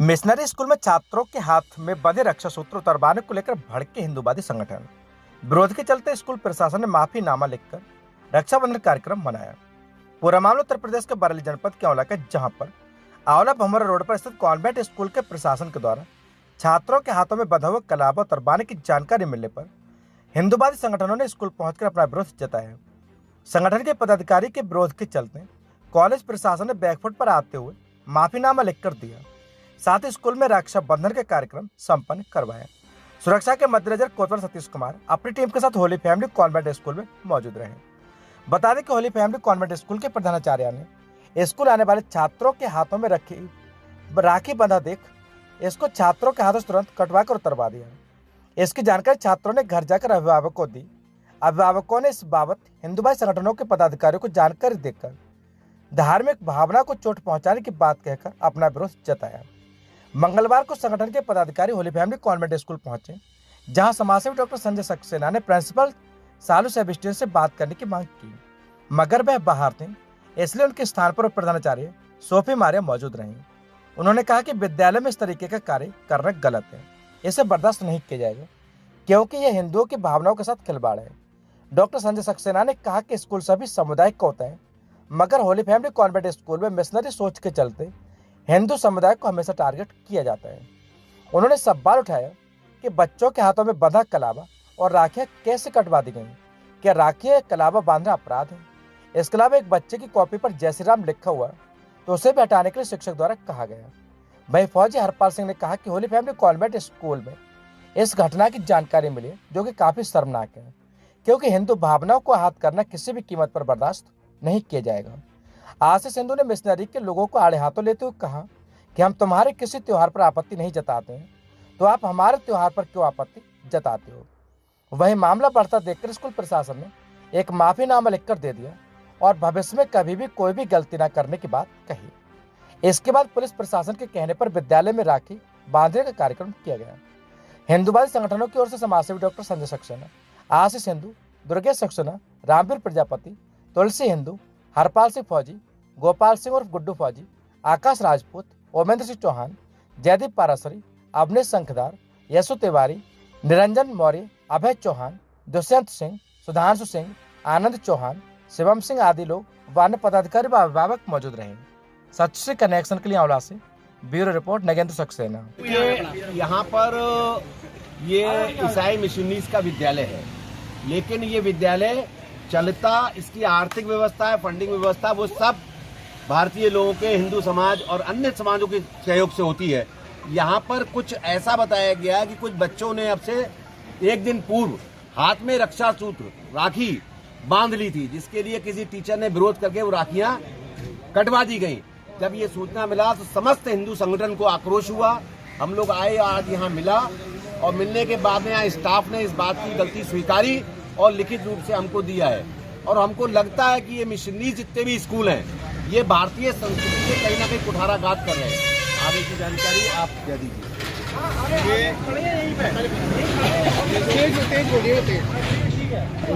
Missionary school में छात्रों के हाथ में बंधे रक्षा सूत्र उतरवाने को लेकर भड़के हिंदूवादी संगठन। विरोध के चलते स्कूल प्रशासन ने माफीनामा लिखकर रक्षाबंधन कार्यक्रम मनाया। पूरा मामला उत्तर प्रदेश के बरेली जनपद के आंवला का, जहां पर आंवला भमरा रोड पर स्थित कॉन्वेंट स्कूल के प्रशासन के द्वारा छात्रों के हाथों में बंधा हुआ कलावा उतरवाने की जानकारी मिलने पर हिंदूवादी संगठनों ने स्कूल पहुंचकर अपना विरोध जताया। संगठन के पदाधिकारी के विरोध के चलते कॉलेज प्रशासन ने बैकफुट पर आते हुए माफीनामा लिखकर दिया। साथ ही स्कूल में रक्षाबंधन के कार्यक्रम संपन्न करवाया। सुरक्षा के मद्देनजर कोतवाल सतीश कुमार अपनी टीम के साथ होली फैमिली कॉन्वेंट स्कूल में मौजूद रहे। बता दें कि होली फैमिली कॉन्वेंट स्कूल के प्रधानाचार्य ने स्कूल आने वाले छात्रों के हाथों में राखी बंधा देख इसको छात्रों के हाथों से तुरंत कटवा कर उतरवा दिया। इसकी जानकारी छात्रों ने घर जाकर अभिभावकों को दी। अभिभावकों ने इस बाबत हिंदूवादी संगठनों के पदाधिकारियों को जानकारी देकर धार्मिक भावना को चोट पहुंचाने की बात कहकर अपना विरोध जताया। मंगलवार को संगठन के पदाधिकारी होली फैमिली कॉन्वेंट स्कूल पहुंचे, जहां समाजसेवी डॉक्टर संजय सक्सेना ने प्रिंसिपल सालू सेबेस्टियन से बात करने की मांग की, मगर वह बाहर थे, इसलिए उनके स्थान पर प्रधानाचार्य सोफी मारिया मौजूद रहीं। उन्होंने कहा कि विद्यालय में इस तरीके का कार्य करना गलत है, इसे बर्दाश्त नहीं किया जाएगा, क्योंकि यह हिंदुओं की भावनाओं के साथ खिलवाड़ है। डॉक्टर संजय सक्सेना ने कहा कि स्कूल सभी समुदाय का होता है, मगर होली फैमिली कॉन्वेंट स्कूल में मिशनरी सोच के चलते हिंदू समुदाय को हमेशा टारगेट किया जाता है। उन्होंने सवाल उठाया कि बच्चों के हाथों में बंधा कलावा और राखियां कैसे कटवा दी गई। क्या राखियां कलावा बांधना अपराध है? इसके अलावा एक बच्चे की कॉपी पर जय श्री राम लिखा हुआ तो उसे भी हटाने के लिए शिक्षक द्वारा कहा गया। वहीं फौजी हरपाल सिंह ने कहा कि होली फैमिली कॉन्वेंट स्कूल में इस घटना की जानकारी मिली, जो कि काफी शर्मनाक है, क्योंकि हिंदू भावनाओं को आहत करना किसी भी कीमत पर बर्दाश्त नहीं किया जाएगा। आशीष सिंधु ने मिशनरी के लोगों को आड़े हाथों लेते हुए कहा कि हम तुम्हारे किसी त्योहार पर आपत्ति नहीं जताते हैं, तो आप हमारे त्योहार पर क्यों आपत्ति जताते हो। वही मामला बढ़ता देखकर स्कूल प्रशासन ने एक माफीनामा लिखकर दे दिया और भविष्य में कभी भी कोई भी गलती न करने की बात कही। इसके बाद पुलिस प्रशासन के कहने पर विद्यालय में राखी बांधने का कार्यक्रम किया गया। हिंदूवादी संगठनों की ओर से समाजसेवी डॉक्टर संजय सक्सेना, आशीष हिंदू, दुर्गेश सक्सेना, रामवीर प्रजापति, तुलसी हिंदू, हरपाल सिंह फौजी, गोपाल सिंह और गुड्डू फौजी, आकाश राजपूत, ओमेंद्र सिंह चौहान, जयदीप पारासरी, अवनीश शंखदार, यशु तिवारी, निरंजन मौर्य, अभय चौहान, दुष्यंत सिंह, सुधांशु सिंह, आनंद चौहान, शिवम सिंह आदि लोग वार्ड पदाधिकारी व अभिभावक मौजूद रहे। सच्ची कनेक्शन के लिए आंवला से ब्यूरो रिपोर्ट नगेंद्र सक्सेना। यहाँ पर ये ईसाई मिशनरीज का विद्यालय है, लेकिन ये विद्यालय चलता, इसकी आर्थिक व्यवस्था है, फंडिंग व्यवस्था, वो सब भारतीय लोगों के, हिंदू समाज और अन्य समाजों के सहयोग से होती है। यहाँ पर कुछ ऐसा बताया गया कि कुछ बच्चों ने अब से एक दिन पूर्व हाथ में रक्षा सूत्र, राखी बांध ली थी, जिसके लिए किसी टीचर ने विरोध करके वो राखियां कटवा दी गई। जब ये सूचना मिला तो समस्त हिंदू संगठन को आक्रोश हुआ। हम लोग आए, आज यहाँ मिला, और मिलने के बाद में यहाँ स्टाफ ने इस बात की गलती स्वीकारी और लिखित रूप से हमको दिया है। और हमको लगता है कि ये मिशनरी जितने भी स्कूल हैं, ये भारतीय संस्कृति से कहीं ना कहीं कुठाराघात कर रहे हैं। आगे की जानकारी आप दे दीजिए।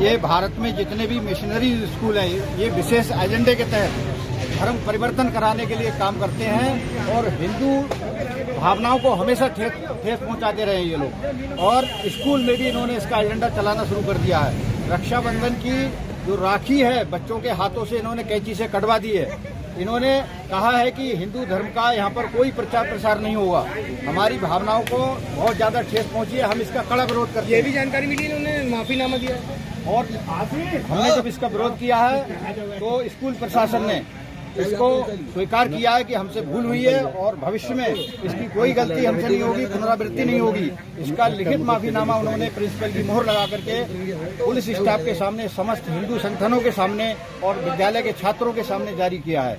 ये भारत में जितने भी मिशनरी स्कूल हैं, ये विशेष एजेंडे के तहत धर्म परिवर्तन कराने के लिए काम करते हैं और हिंदू भावनाओं को हमेशा ठेस पहुंचाते रहे ये लोग। और स्कूल में भी इन्होंने इसका एजेंडा चलाना शुरू कर दिया है। रक्षाबंधन की जो राखी है, बच्चों के हाथों से इन्होंने कैंची से कटवा दी है। इन्होंने कहा है कि हिंदू धर्म का यहाँ पर कोई प्रचार प्रसार नहीं होगा। हमारी भावनाओं को बहुत ज्यादा ठेस पहुंची है, हम इसका कड़ा विरोध करते हैं। ये भी जानकारी मिली, इन्होंने माफीनामा दिया और हमने जब इसका विरोध किया है तो स्कूल प्रशासन ने इसको स्वीकार किया है कि हमसे भूल हुई है और भविष्य में इसकी कोई गलती हमसे नहीं होगी, पुनरावृत्ति नहीं होगी। इसका लिखित माफीनामा उन्होंने प्रिंसिपल की मोहर लगा करके पुलिस स्टाफ के सामने, समस्त हिंदू संगठनों के सामने और विद्यालय के छात्रों के सामने जारी किया है।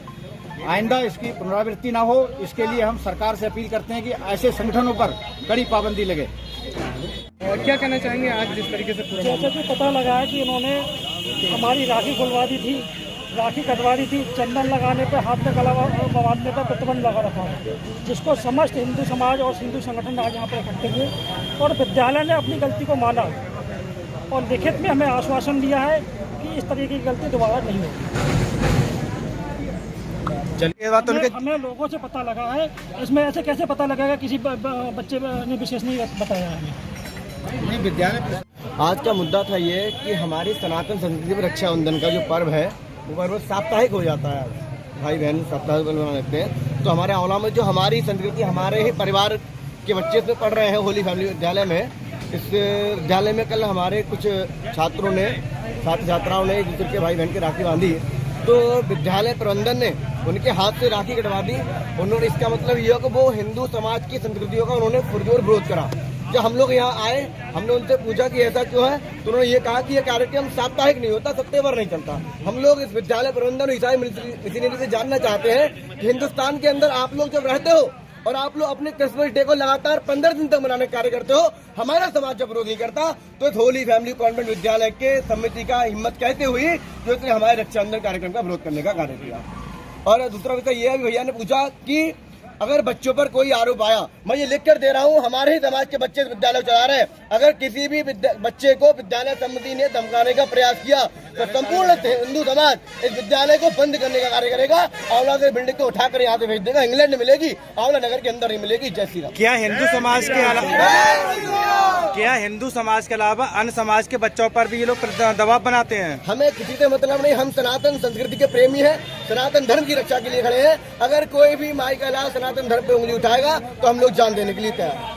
आइंदा इसकी पुनरावृत्ति ना हो, इसके लिए हम सरकार से अपील करते हैं कि ऐसे संगठनों पर कड़ी पाबंदी लगे। और क्या कहना चाहेंगे आज जिस तरीके से जैसे कि पता लगा है कि इन्होंने हमारी राखी खुलवा दी थी, राखी कटवा दी थी, चंदन लगाने पर, हाथ में कलावा बांधने पर प्रतिबंध लगा रखा है, जिसको समस्त हिंदू समाज और हिंदू संगठन आज यहाँ पर इकट्ठे हुए और विद्यालय ने अपनी गलती को माना और लिखित में हमें आश्वासन दिया है कि इस तरीके की गलती दोबारा नहीं होगी। चलिए बात उनके हमें लोगों से पता लगा है, इसमें ऐसे कैसे पता लगेगा, किसी बच्चे ने विशेष नहीं बताया हमें। विद्यालय आज का मुद्दा था ये कि हमारी सनातन संस्कृति में रक्षाबंधन का जो पर्व है वो पर्व साप्ताहिक हो जाता है। भाई बहन साप्ताहिक पर्व मना लेते हैं। तो हमारे आंवला में जो हमारी संस्कृति, हमारे ही परिवार के बच्चे इसमें पढ़ रहे हैं होली फैमिली विद्यालय में। इस विद्यालय में कल हमारे कुछ छात्रों ने, छात्र छात्राओं ने एक दूसरे के भाई बहन की राखी बांधी। तो विद्यालय प्रबंधन ने उनके हाथ से राखी कटवा दी। उन्होंने, इसका मतलब ये हो कि वो हिंदू समाज की संस्कृतियों का उन्होंने पुरजोर विरोध करा। जब हम लोग यहाँ आए, हमने उनसे पूछा कि ऐसा क्यों है, तो उन्होंने ये कहा कि ये कार्यक्रम साप्ताहिक नहीं होता, सप्ताहभर नहीं चलता। हम लोग इस विद्यालय प्रबंधन ईसाई मिशनरी से जानना चाहते हैं कि हिंदुस्तान के अंदर आप लोग जब रहते हो और आप लोग अपने क्रिसमस डे को लगातार 15 दिन तक मनाने का कार्य करते हो, हमारा समाज जब विरोध नहीं करता, तो इस होली फैमिली कॉन्वेंट विद्यालय के समिति का हिम्मत कैसे हुई जो इसने हमारे रक्षाबंधन कार्यक्रम का विरोध करने का कार्य किया। और दूसरा विषय यह है, भैया ने पूछा कि अगर बच्चों पर कोई आरोप आया, मैं ये लिख कर दे रहा हूँ, हमारे ही समाज के बच्चे इस विद्यालय चला रहे हैं। अगर किसी भी बच्चे को विद्यालय समिति ने धमकाने का प्रयास किया तो संपूर्ण हिंदू समाज इस विद्यालय को बंद करने का कार्य करेगा। आंवला से बिल्डिंग को उठाकर यहाँ से भेज देगा। इंग्लैंड में मिलेगी, आंवला नगर के अंदर नहीं मिलेगी। जय श्री राम। क्या हिंदू समाज के अलावा अन्य समाज के बच्चों पर भी ये लोग दबाव बनाते हैं? हमें किसी से मतलब नहीं, हम सनातन संस्कृति के प्रेमी हैं, सनातन धर्म की रक्षा के लिए खड़े हैं। अगर कोई भी माई का लाल सनातन धर्म पे उंगली उठाएगा तो हम लोग जान देने के लिए तैयार हैं।